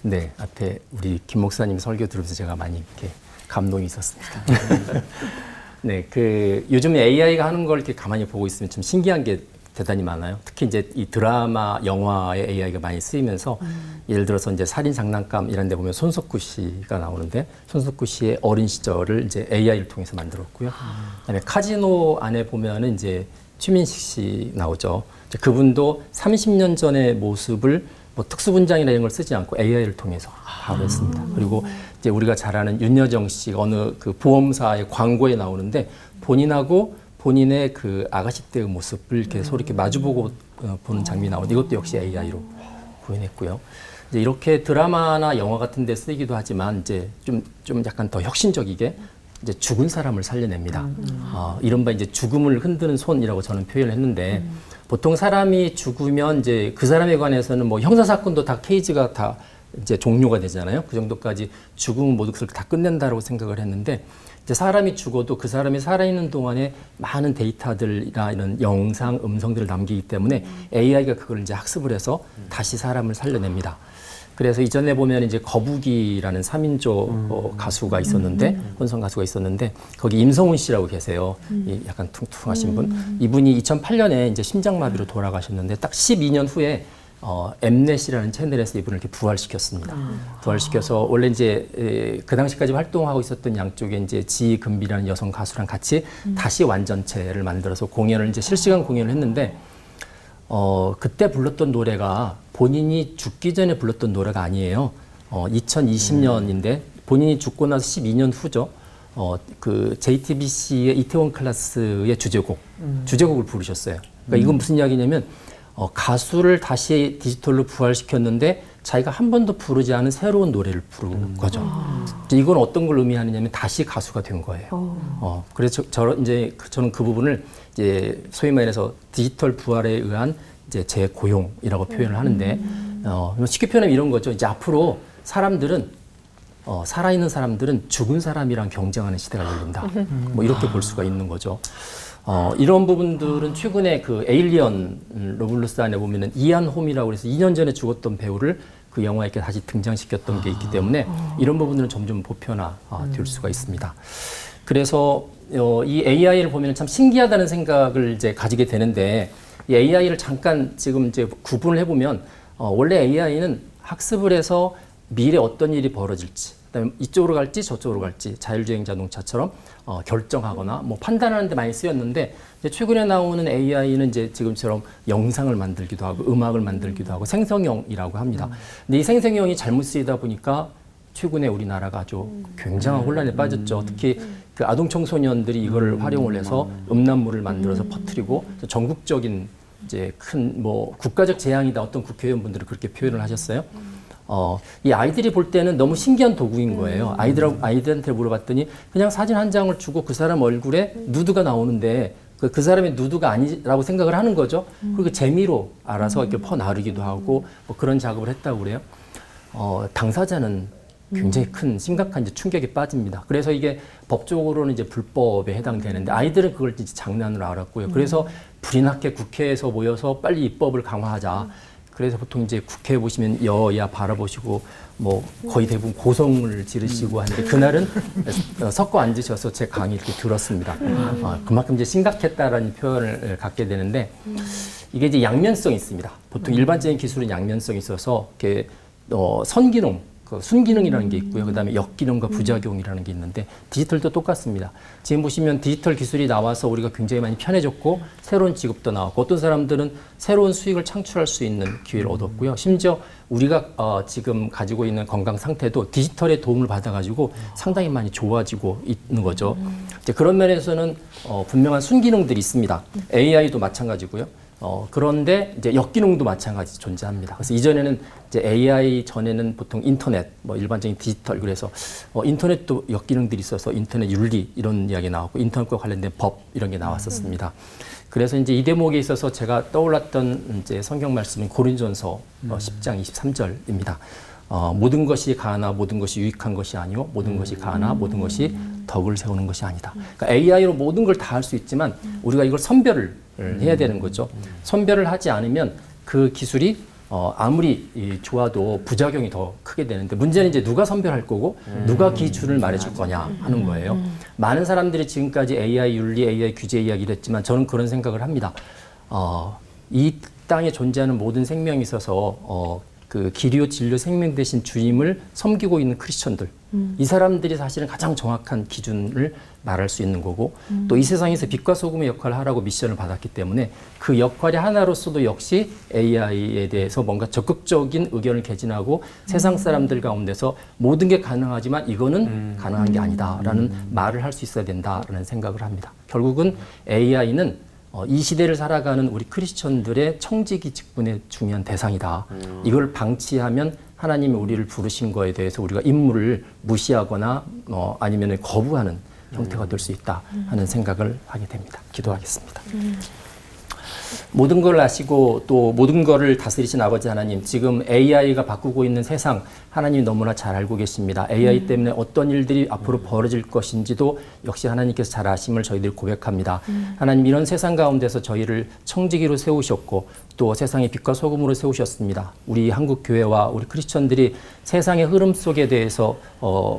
네, 앞에 우리 김 목사님 설교 들으면서 제가 많이 이렇게 감동이 있었습니다. 네, 요즘에 AI가 하는 걸 이렇게 가만히 보고 있으면 좀 신기한 게 대단히 많아요. 특히 이제 이 드라마, 영화에 AI가 많이 쓰이면서 예를 들어서 이제 살인 장난감 이런 데 보면 손석구 씨가 나오는데 손석구 씨의 어린 시절을 이제 AI를 통해서 만들었고요. 그다음에 카지노 안에 보면은 이제 최민식 씨 나오죠. 이제 그분도 30년 전의 모습을 뭐 특수분장이나 이런 걸 쓰지 않고 AI를 통해서 바로 했습니다. 그리고 이제 우리가 잘 아는 윤여정 씨가 어느 그 보험사의 광고에 나오는데 본인의 그 아가씨 때의 모습을 이렇게 서로 이렇게 마주보고 보는 장면이 나오는데 이것도 역시 AI로 구현했고요. 이제 이렇게 드라마나 영화 같은 데 쓰이기도 하지만 이제 좀 약간 더 혁신적이게 이제 죽은 사람을 살려냅니다. 이른바 이제 죽음을 흔드는 손이라고 저는 표현을 했는데 보통 사람이 죽으면 이제 그 사람에 관해서는 뭐 형사사건도 다 케이지가 다 이제 종료가 되잖아요. 그 정도까지 죽음은 모두 그걸 다 끝낸다라고 생각을 했는데 이제 사람이 죽어도 그 사람이 살아있는 동안에 많은 데이터들이나 이런 영상, 음성들을 남기기 때문에 AI가 그걸 이제 학습을 해서 다시 사람을 살려냅니다. 그래서 이전에 보면 이제 거북이라는 3인조 가수가 있었는데, 혼성 가수가 있었는데, 거기 임성훈 씨라고 계세요. 이 약간 퉁퉁하신 분. 이분이 2008년에 이제 심장마비로 돌아가셨는데, 딱 12년 후에 엠넷이라는 채널에서 이분을 이렇게 부활시켰습니다. 부활시켜서 원래 이제 그 당시까지 활동하고 있었던 양쪽에 이제 지금비라는 여성 가수랑 같이 다시 완전체를 만들어서 공연을 이제 실시간 공연을 했는데 그때 불렀던 노래가 본인이 죽기 전에 불렀던 노래가 아니에요. 2020년인데 본인이 죽고 나서 12년 후죠. 그 JTBC의 이태원 클래스의 주제곡을 부르셨어요. 그러니까 이건 무슨 이야기냐면 가수를 다시 디지털로 부활시켰는데 자기가 한 번도 부르지 않은 새로운 노래를 부른 거죠. 이건 어떤 걸 의미하느냐면 다시 가수가 된 거예요. 그래서 저는 그 부분을 이제 소위 말해서 디지털 부활에 의한 이제 재고용이라고 표현을 하는데 쉽게 표현하면 이런 거죠. 이제 앞으로 사람들은 살아있는 사람들은 죽은 사람이랑 경쟁하는 시대가 열린다. 뭐 이렇게 볼 수가 있는 거죠. 이런 부분들은 최근에 그 에일리언 로블루스 안에 보면은 이안 홈이라고 해서 2년 전에 죽었던 배우를 그 영화에 이렇게 다시 등장시켰던 게 있기 때문에 이런 부분들은 점점 보편화 될 수가 있습니다. 그래서 이 AI를 보면 참 신기하다는 생각을 이제 가지게 되는데 이 AI를 잠깐 지금 이제 구분을 해보면 원래 AI는 학습을 해서 미래 어떤 일이 벌어질지 그다음에 이쪽으로 갈지 저쪽으로 갈지 자율주행 자동차처럼 결정하거나 뭐 판단하는 데 많이 쓰였는데 이제 최근에 나오는 AI는 이제 지금처럼 영상을 만들기도 하고 음악을 만들기도 하고 생성형이라고 합니다. 근데 이 생성형이 잘못 쓰이다 보니까 최근에 우리나라가 아주 굉장한 혼란에 빠졌죠. 특히 그 아동 청소년들이 이거를 활용을 해서 음란물을 만들어서 퍼뜨리고 전국적인 이제 큰 뭐 국가적 재앙이다 어떤 국회의원분들은 그렇게 표현을 하셨어요. 이 아이들이 볼 때는 너무 신기한 도구인 거예요. 아이들한테 물어봤더니 그냥 사진 한 장을 주고 그 사람 얼굴에 누드가 나오는데 그 사람의 누드가 아니라고 생각을 하는 거죠. 그리고 재미로 알아서 이렇게 퍼나르기도 하고 뭐 그런 작업을 했다고 그래요. 당사자는 굉장히 큰 심각한 이제 충격에 빠집니다. 그래서 이게 법적으로는 이제 불법에 해당되는데 아이들은 그걸 이제 장난으로 알았고요. 그래서 불이 나게 국회에서 모여서 빨리 입법을 강화하자. 그래서 보통 이제 국회에 보시면 여야 바라보시고 뭐 거의 대부분 고성을 지르시고 하는데 그날은 섞어 앉으셔서 제 강의 이렇게 들었습니다. 그만큼 이제 심각했다라는 표현을 갖게 되는데 이게 이제 양면성이 있습니다. 보통 일반적인 기술은 양면성이 있어서 이렇게 선기능, 순기능이라는 게 있고요. 그다음에 역기능과 부작용이라는 게 있는데 디지털도 똑같습니다. 지금 보시면 디지털 기술이 나와서 우리가 굉장히 많이 편해졌고 새로운 직업도 나왔고 어떤 사람들은 새로운 수익을 창출할 수 있는 기회를 얻었고요. 심지어 우리가 지금 가지고 있는 건강 상태도 디지털의 도움을 받아가지고 상당히 많이 좋아지고 있는 거죠. 이제 그런 면에서는 분명한 순기능들이 있습니다. AI도 마찬가지고요. 그런데 이제 역기능도 마찬가지 존재합니다. 그래서 이전에는 이제 AI 전에는 보통 인터넷, 뭐 일반적인 디지털 그래서 인터넷도 역기능들이 있어서 인터넷 윤리 이런 이야기 나왔고 인터넷과 관련된 법 이런 게 나왔었습니다. 그래서 이제 이 대목에 있어서 제가 떠올랐던 이제 성경 말씀은 고린전서 10장 23절입니다. 모든 것이 가하나 모든 것이 유익한 것이 아니요 모든 것이 가하나 모든 것이 덕을 세우는 것이 아니다. 그러니까 AI로 모든 걸 다 할 수 있지만 우리가 이걸 선별을 해야 되는 거죠. 선별을 하지 않으면 그 기술이 아무리 좋아도 부작용이 더 크게 되는데 문제는 이제 누가 선별할 거고 누가 기준을 말해줄 거냐 하는 거예요. 많은 사람들이 지금까지 AI 윤리, AI 규제 이야기를 했지만 저는 그런 생각을 합니다. 이 땅에 존재하는 모든 생명이 있어서 그 기료, 진료, 생명 대신 주임을 섬기고 있는 크리스천들 이 사람들이 사실은 가장 정확한 기준을 말할 수 있는 거고 또 이 세상에서 빛과 소금의 역할을 하라고 미션을 받았기 때문에 그 역할의 하나로서도 역시 AI에 대해서 뭔가 적극적인 의견을 개진하고 세상 사람들 가운데서 모든 게 가능하지만 이거는 가능한 게 아니다라는 말을 할 수 있어야 된다라는 생각을 합니다. 결국은 AI는 이 시대를 살아가는 우리 크리스천들의 청지기 직분의 중요한 대상이다. 이걸 방치하면 하나님이 우리를 부르신 거에 대해서 우리가 임무를 무시하거나 아니면 거부하는 형태가 될 수 있다 하는 생각을 하게 됩니다. 기도하겠습니다. 모든 걸 아시고 또 모든 것을 다스리신 아버지 하나님, 지금 AI가 바꾸고 있는 세상 하나님이 너무나 잘 알고 계십니다. AI 때문에 어떤 일들이 앞으로 벌어질 것인지도 역시 하나님께서 잘 아심을 저희들이 고백합니다. 하나님, 이런 세상 가운데서 저희를 청지기로 세우셨고 또 세상의 빛과 소금으로 세우셨습니다. 우리 한국 교회와 우리 크리스천들이 세상의 흐름 속에 대해서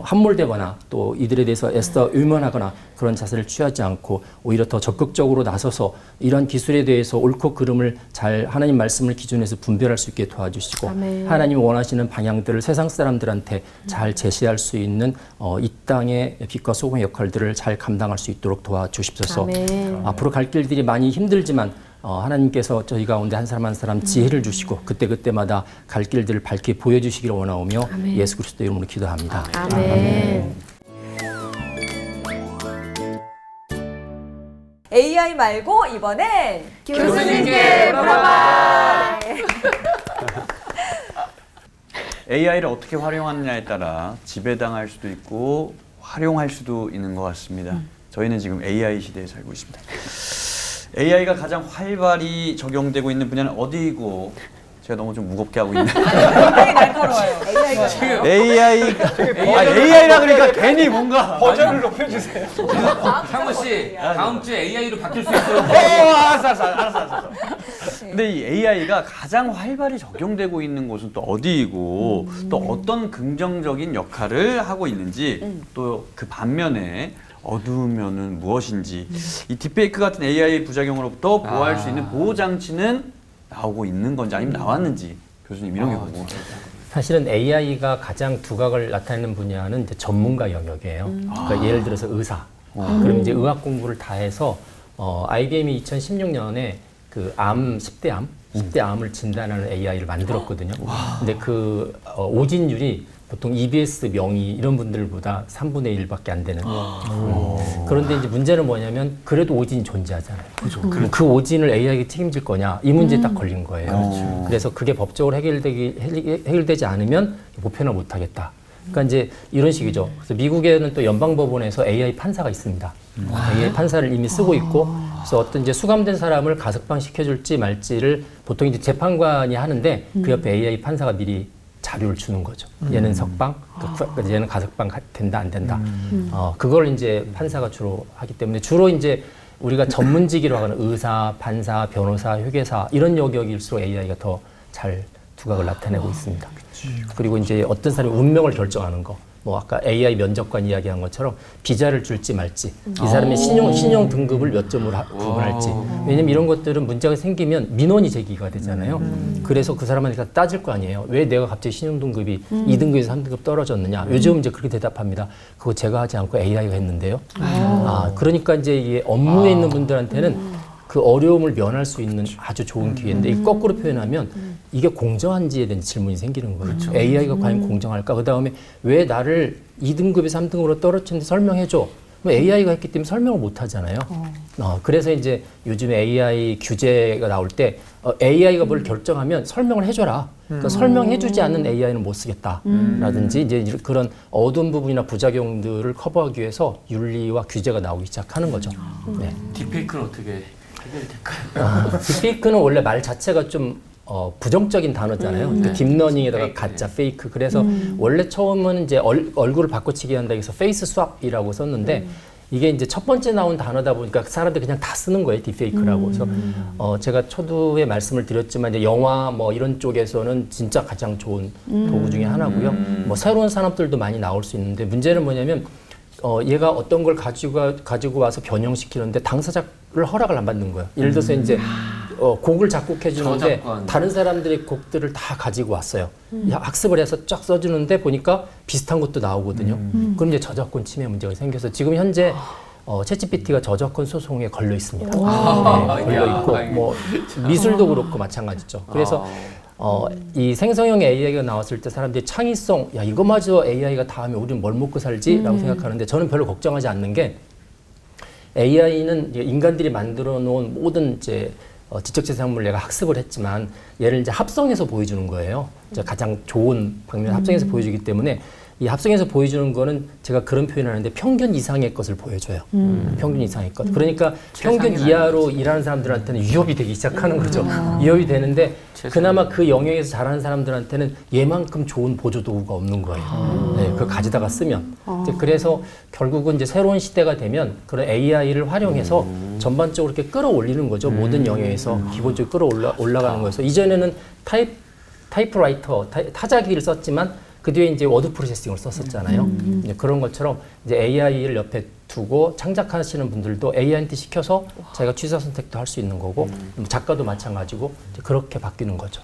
함몰되거나 또 이들에 대해서 애써 의문하거나 그런 자세를 취하지 않고 오히려 더 적극적으로 나서서 이런 기술에 대해서 옳고 그름을 잘 하나님 말씀을 기준해서 분별할 수 있게 도와주시고 아멘. 하나님 원하시는 방향들을 세상 사람들한테 잘 제시할 수 있는 이 땅의 빛과 소금의 역할들을 잘 감당할 수 있도록 도와주십소서. 아멘. 앞으로 갈 길들이 많이 힘들지만 하나님께서 저희 가운데 한 사람 한 사람 지혜를 주시고 그때그때마다 갈 길들을 밝게 보여주시기를 원하오며 아멘. 예수 그리스도 이름으로 기도합니다. 아멘. 아멘. AI 말고 이번엔 교수님께 물어봐. AI를 어떻게 활용하느냐에 따라 지배당할 수도 있고 활용할 수도 있는 것 같습니다. 저희는 지금 AI 시대에 살고 있습니다. AI가 가장 활발히 적용되고 있는 분야는 어디이고 제가 너무 좀 무겁게 하고 있네요. 굉장히 날카로워요. AI라 그러니까 괜히 뭔가 버전을 높여주세요. 상무 씨, 다음 주에 AI로 바뀔 수 있도록. 알았어. 근데 이 AI가 가장 활발히 적용되고 있는 곳은 또 어디이고 또 어떤 긍정적인 역할을 하고 있는지 또 그 반면에 어두우면은 무엇인지 이 딥페이크 같은 AI 부작용으로부터 보호할 수 있는 보호 장치는 나오고 있는 건지 아니면 나왔는지 교수님 이런 게 궁금합니다. 사실은 AI가 가장 두각을 나타내는 분야는 이제 전문가 영역이에요. 그러니까 예를 들어서 의사. 그럼 이제 의학 공부를 다 해서 IBM이 2016년에 그 10대 암을 진단하는 AI를 만들었거든요. 근데 그 오진율이 보통 EBS 명의 이런 분들보다 3분의 1밖에 안 되는. 그런데 이제 문제는 뭐냐면 그래도 오진이 존재하잖아요. 그 오진을 AI가 책임질 거냐 이 문제에 딱 걸린 거예요. 그래서 그게 법적으로 해결되지 않으면 보편화 못 하겠다. 그러니까 이제 이런 식이죠. 그래서 미국에는 또 연방법원에서 AI 판사가 있습니다. AI 판사를 이미 쓰고 있고, 그래서 어떤 이제 수감된 사람을 가석방 시켜줄지 말지를 보통 이제 재판관이 하는데 그 옆에 AI 판사가 미리 자료를 주는 거죠. 얘는 석방, 얘는 가석방 된다 안 된다. 그걸 이제 판사가 주로 하기 때문에 주로 이제 우리가 전문직이라고 하는 의사, 판사, 변호사, 회계사 이런 영역일수록 AI가 더 잘 두각을 나타내고 있습니다. 그리고 이제 어떤 사람의 운명을 결정하는 거, 뭐 아까 AI 면접관 이야기한 것처럼 비자를 줄지 말지, 이 사람의 신용 등급을 몇 점으로 구분할지. 왜냐면 이런 것들은 문제가 생기면 민원이 제기가 되잖아요. 그래서 그 사람한테 따질 거 아니에요. 왜 내가 갑자기 신용 등급이 2등급에서 3등급 떨어졌느냐. 요즘 이제 그렇게 대답합니다. 그거 제가 하지 않고 AI가 했는데요. 그러니까 이제 이 업무에 있는 분들한테는 그 어려움을 면할 수 있는 아주 좋은 기회인데 이 거꾸로 표현하면 이게 공정한지에 대한 질문이 생기는 거예요. 그렇죠. AI가 과연 공정할까? 그 다음에 왜 나를 2등급에서 3등급으로 떨어뜨렸는지 설명해줘. AI가 했기 때문에 설명을 못 하잖아요. 그래서 이제 요즘에 AI 규제가 나올 때 AI가 뭘 결정하면 설명을 해줘라. 그러니까 설명해주지 않는 AI는 못 쓰겠다. 라든지 이제 그런 어두운 부분이나 부작용들을 커버하기 위해서 윤리와 규제가 나오기 시작하는 거죠. 네. 딥페이크는 어떻게 해결될까요? 딥페이크는 원래 말 자체가 좀 부정적인 단어잖아요. 그러니까 딥러닝에다가 페이크, 가짜, 페이크. 그래서 원래 처음은 이제 얼굴을 바꿔치기 한다 해서 페이스 스왑이라고 썼는데 이게 이제 첫 번째 나온 단어다 보니까 사람들이 그냥 다 쓰는 거예요, 딥페이크라고. 그래서 제가 초두에 말씀을 드렸지만 이제 영화 뭐 이런 쪽에서는 진짜 가장 좋은 도구 중에 하나고요. 뭐 새로운 산업들도 많이 나올 수 있는데 문제는 뭐냐면 얘가 어떤 걸 가지고 와서 변형시키는데 당사자를 허락을 안 받는 거예요. 예를 들어서 이제 곡을 작곡해 주는데 저작권. 다른 사람들의 곡들을 다 가지고 왔어요. 학습을 해서 쫙 써주는데 보니까 비슷한 것도 나오거든요. 그럼 이제 저작권 침해 문제가 생겨서 지금 현재 챗GPT가 저작권 소송에 걸려 있습니다. 네, 걸려 있고 뭐 미술도 그렇고 마찬가지죠. 그래서 이 생성형 AI가 나왔을 때 사람들이 창의성, 야 이거마저 AI가 다 하면 우리는 뭘 먹고 살지라고 생각하는데 저는 별로 걱정하지 않는 게 AI는 인간들이 만들어 놓은 모든 이제 지적재산물 내가 학습을 했지만 얘를 이제 합성해서 보여주는 거예요. 이제 가장 좋은 방면 합성해서 보여주기 때문에 이 합성해서 보여주는 거는 제가 그런 표현을 하는데 평균 이상의 것을 보여줘요. 평균 이상의 것. 그러니까 평균 이하로 일하는 사람들한테는 위협이 되기 시작하는 거죠. 위협이 되는데 그나마 그 영역에서 잘하는 사람들한테는 얘만큼 좋은 보조 도구가 없는 거예요. 네, 그걸 가지다가 쓰면. 이제 그래서 결국은 이제 새로운 시대가 되면 그런 AI를 활용해서 전반적으로 이렇게 끌어올리는 거죠. 모든 영역에서 기본적으로 올라가는 거여서 이전에는 타이프라이터, 타자기를 썼지만 그 뒤에 이제 워드 프로세싱을 썼었잖아요. 이제 그런 것처럼 이제 AI를 옆에 두고 창작하시는 분들도 AI한테 시켜서 자기가 취사 선택도 할 수 있는 거고 작가도 마찬가지고 이제 그렇게 바뀌는 거죠.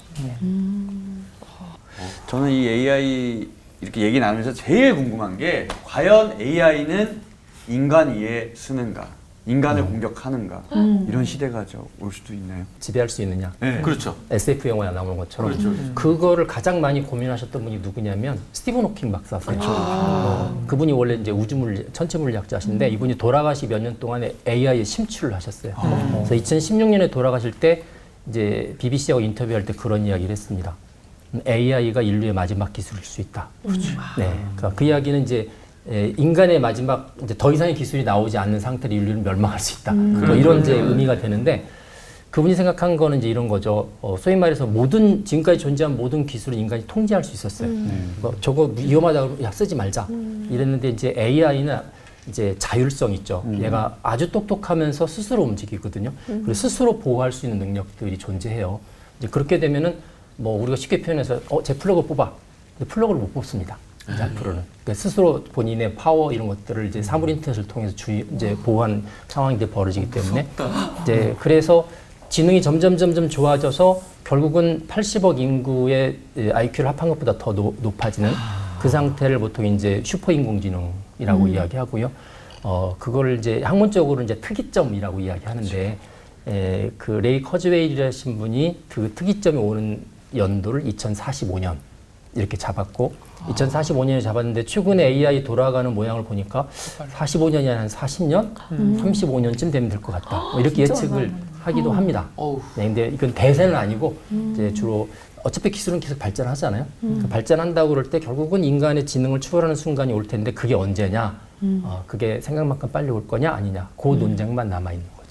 저는 이 AI 이렇게 얘기 나누면서 제일 궁금한 게 과연 AI는 인간 이해 쓰는가, 인간을 공격하는가 이런 시대가 올 수도 있나요? 지배할 수 있느냐. 네. 그렇죠. SF 영화에 나오는 것처럼 그렇죠. 그거를 가장 많이 고민하셨던 분이 누구냐면 스티븐 호킹 박사세요. 그분이 원래 이제 천체 물리학자신데 이분이 돌아가시 몇 년 동안에 AI에 심취를 하셨어요. 그래서 2016년에 돌아가실 때 이제 BBC하고 인터뷰할 때 그런 이야기를 했습니다. AI가 인류의 마지막 기술일 수 있다. 네, 그러니까 그 이야기는 이제 인간의 마지막 이제 더 이상의 기술이 나오지 않는 상태로 인류는 멸망할 수 있다. 뭐 이런 이제 의미가 되는데 그분이 생각한 거는 이제 이런 거죠. 소위 말해서 지금까지 존재한 모든 기술을 인간이 통제할 수 있었어요. 뭐 저거 위험하다고 야 쓰지 말자 이랬는데 이제 AI는 이제 자율성 있죠. 얘가 아주 똑똑하면서 스스로 움직이거든요. 그리고 스스로 보호할 수 있는 능력들이 존재해요. 이제 그렇게 되면은 뭐 우리가 쉽게 표현해서 제 플러그 뽑아. 근데 플러그를 못 뽑습니다. 이제 앞으로는 그러니까 스스로 본인의 파워 이런 것들을 이제 사물 인터넷을 통해서 이제 보호하는 상황이 이제 벌어지기 때문에 이제 그래서 지능이 점점 좋아져서 결국은 80억 인구의 IQ를 합한 것보다 더 높아지는 그 상태를 보통 이제 슈퍼 인공지능이라고 이야기하고요. 그걸 이제 학문적으로 이제 특이점이라고 이야기하는데 그 레이 커즈웨일이라신 분이 그 특이점이 오는 연도를 2045년 이렇게 잡았고 2045년에 잡았는데 최근에 AI 돌아가는 모양을 보니까 45년이 아니라 한 40년, 35년쯤 되면 될 것 같다. 뭐 이렇게 예측을 하기도 합니다. 네, 근데 이건 대세는 아니고 이제 주로 어차피 기술은 계속 발전하잖아요. 그 발전한다고 그럴 때 결국은 인간의 지능을 추월하는 순간이 올 텐데 그게 언제냐? 그게 생각만큼 빨리 올 거냐 아니냐? 그 논쟁만 남아 있는 거예요.